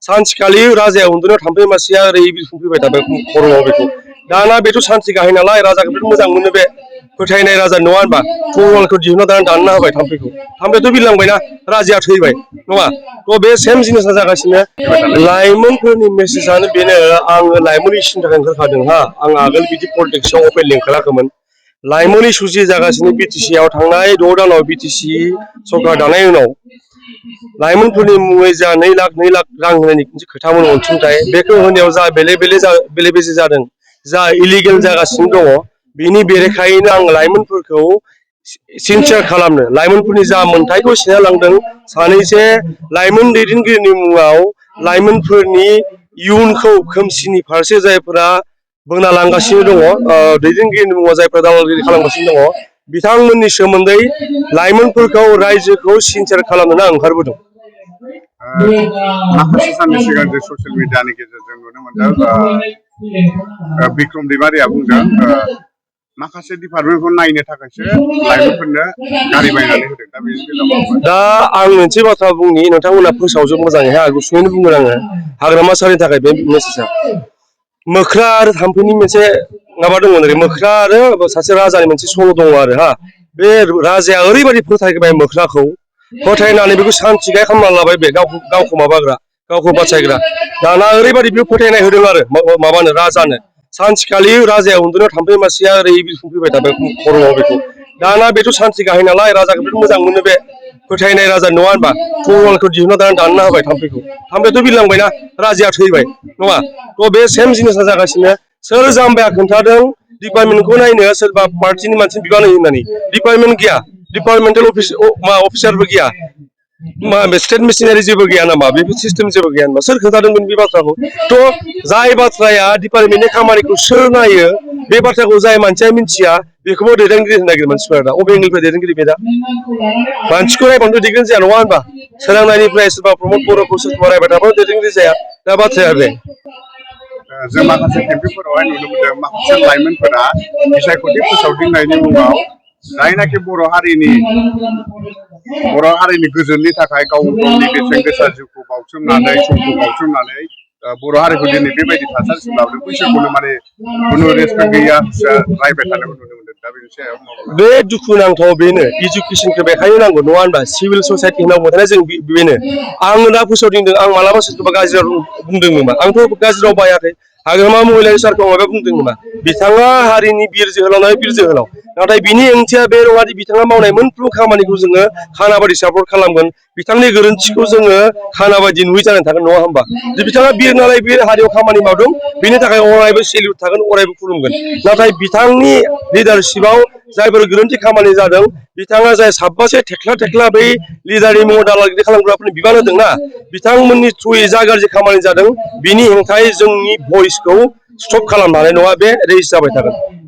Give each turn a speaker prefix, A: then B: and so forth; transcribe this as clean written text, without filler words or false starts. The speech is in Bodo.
A: सानसेखालि राजाया उन्दुनायाव थाम्फै मासेया ओरै बिरफुंफैबाय थाबाय खर'आव बेखौ दाना बेथ' सान्थि गाहाय नालाय राजाखौ बिराद मोजां मोनो बे फोथायनाय राजा नङा होनबा थरवालखौ दिहुनना दानना होबाय थाम्फैयाथ' बिरलांबायना राजाया थैबाय नङा थ' बे सेम जिनिसा जागासिनो लाइमोनफोरनि मेसेजानो बेनो आङो लाइमोन इस्युनि थाखाय ओंखारखादों हा आं आगोल बिदि पलिटिक्सआव अपेनलि ओंखाराखैमोन लाइमोन इस्यु जागासिनो बिटिसिआव थांनाय 6 दानाव बिटिसि सरकार दानाय उनाव लाइमोनफोरनि मुङै जा 2 लाख रां होनायनि मोनसे खोथामोन अनसुंथाइ बेखौ होनायाव जा बेले बेजे जादों जा इलिगेल जागासिनो दङ बिनि बेरेखायैनो आं लाइमोनफोरखौ सिनसियार खालामनो लाइमोनफोरनि जा मोन्थायखौ सेना लांदों सानैसो लाइमोन दैदेनगिरिनि मुङाव लाइमोनफोरनि इयुनखौ खोमसिनि फारसे जायफोरा बोना लांगासिनो दङ दैदेनगिरिनि मुङाव जायफोरा दालालगिरि खालामगासिनो दङ बिथांमोननि सोमोन्दै लाइमोनफोरखौ रायजोखौ सिनसियार खालामनो ओंखारबोदों
B: माखासे साननि सिगां जों ससियेल मिडियानि गेजेरजों नुनो मोनदों बिक्रम दैमारिया बुंदों माखासे डिपार्टमेन्टखौ नायनो थाखायसो लाइमोनफोरनो गारि बायनानै होदों दा बेनि बेलायाव
A: दा आं मोनसे बाथ्रा बुंनि नोंथांमोना फोसावजोब मोजाङैहाय गुसुङैनो बुंगोन आङो हाग्रामा सारनि थाखाय बे मेसेजआ मोख्रा आरो थाम्फैनि मोनसे माबा दङ ओरै मोख्रा आरो सासे राजानि मोनसे सल' दङ आरो हा बे राजाया ओरैबायदि फोथायबाय मोख्राखौ फोथायनानै बेखौ सान्थिगाय खालामना लाबाय बे गावखौ माबाग्रा गावखौ बासायग्रा दाना ओरैबायदि बेखौ फोथायनाय होदों आरो माबानो राजानो सानसेखालि राजाया उन्दुनायाव थाम्फै मासेया ओरै बिरफुंफैबाय थाबाय खर'आव बेखौ दाना बेथ' सान्थि गाहाय नालाय राजाखौ बिराद मोजां मोनो बे फोथायनाय राजा नङा होनबा थरवालखौ दिहुनना दानना होबाय थाम्फैयाथ' बिरलांबायना राजाया थैबाय नङा थ' बे सेम जिनिसा जागासिनो सोर जाम्बाया खोन्थादों डिपार्टमेन्टखौ नायनो सोरबा पार्टिनि मानसि बिबान होयो होननानै डिपार्टमेन्ट गैया डिपार्टमेन्टेल अफिसारबो गैया स्टेट मेसिनारि जेबो गैया नामा बे सिस्टेम जेबो गैया नामा सोर खोन्थादोंमोन बे बाथ्राखौ थ' जाय बाथ्राया डिपार्टमेन्टनि खामानिखौ सोर नायो बे बाथ्राखौ जाय मानसिया मिथिया बेखौबो दैदेनगिरि होनो नागिरो मानसिफोरा दा अबे एंगलनिफ्राय दैदेनगिरि बे दा मानसिखौ नायबानोथ' दैदेनगिरि जाया नङा होनबा सोरांनायनिफ्राय सोरबा प्रमद बर'खौ सोरखौबा रायबाय थाबानो दैदेनगिरि जाया दा बाथ्राया बे
B: जों माखासे केम्पेइनफोरावहाय नुनो मोनदों माखासे लाइमोनफोरा बिसायख'थि फोसावदिंनायनि मुङाव जायनाखि बर' हारिनि गोजोननि थाखाय गाव गावनि बेसेन गोसा जिउखौ बावसोमनानै समखौ बावसोमनानै बर' हारिखौ दिनै बेबायदि थासारिसिम लाबोदों बैसोरखौनो माने खुनु रेसपेक्ट गैया रायबाय थानायखौ नुनो मोनदों दा बेनि सायाव
A: बे दुखुनांथाव बेनो इडुकेसनखौ बेखायनो नांगौ नङा होनबा सिभिल ससाइटि होनांगौ थानाय जों बेनो आङो दा फोसावदिंदों आं मालाबा सोरखौबा गाज्रि राव बुंदों नामा आंथ' गाज्रि राव बायाखै हाग्रामा महिलारि सारखौ माबा बुंदों नामा बिथाङा हारिनि बिर जोहोलाव नाथाय बिनि ओंथिया बे नङादि बिथाङा मावनाय मोनफ्रोम खामानिखौ जोङो खाना बायदि सापर्ट खालामगोन बिथांनि गोरोन्थिखौ जोङो खाना बायदि नुयै जानानै थागोन नङा होमबा जे बिथाङा बिर नालाय बे हारियाव खामानि मावदों बिनि थाखाय अरायबो सेलिउट थागोन अरायबो खुलुमगोन नाथाय बिथांनि लिडारशिपआव जायफोर गोरोन्थि खामानि जादों बिथाङा जाय साबासे थेख्ला बै लिडारनि मुङाव दालालगिरि खालामग्राफोरनि बिबान होदोंना बिथांमोननि थ्रुयै जा गाज्रि खामानि जादों बिनि हेंथायै जोंनि भइसखौ स्टप खालामनो हानाय नङा बे रेजिस्ट जाबाय थागोन